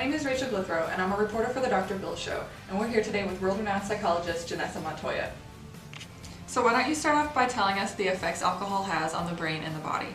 name is Rachel Glithrow, and I'm a reporter for the Dr. Bill Show, and we're here today with world-renowned psychologist Janessa Montoya. So why don't you start off by telling us the effects alcohol has on the brain and the body?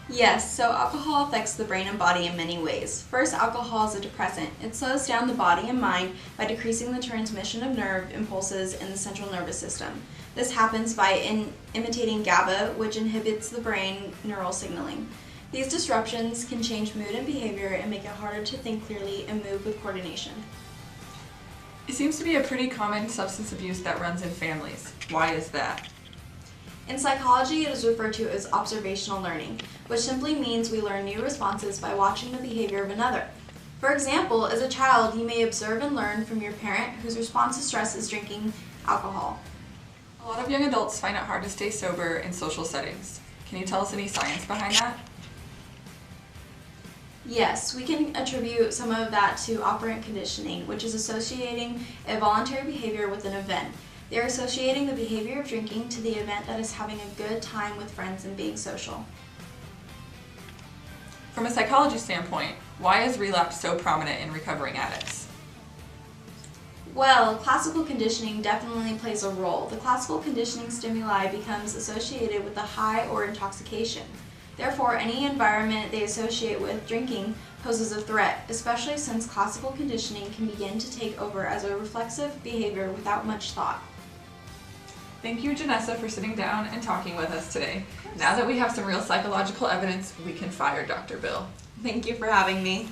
Yes, so alcohol affects the brain and body in many ways. First, alcohol is a depressant. It slows down the body and mind by decreasing the transmission of nerve impulses in the central nervous system. This happens by imitating GABA, which inhibits the brain neural signaling. These disruptions can change mood and behavior and make it harder to think clearly and move with coordination. It seems to be a pretty common substance abuse that runs in families. Why is that? In psychology, it is referred to as observational learning, which simply means we learn new responses by watching the behavior of another. For example, as a child, you may observe and learn from your parent whose response to stress is drinking alcohol. A lot of young adults find it hard to stay sober in social settings. Can you tell us any science behind that? Yes, we can attribute some of that to operant conditioning, which is associating a voluntary behavior with an event. They are associating the behavior of drinking to the event that is having a good time with friends and being social. From a psychology standpoint, why is relapse so prominent in recovering addicts? Well, classical conditioning definitely plays a role. The classical conditioning stimuli becomes associated with a high or intoxication. Therefore, any environment they associate with drinking poses a threat, especially since classical conditioning can begin to take over as a reflexive behavior without much thought. Thank you, Janessa, for sitting down and talking with us today. Now that we have some real psychological evidence, we can fire Dr. Bill. Thank you for having me.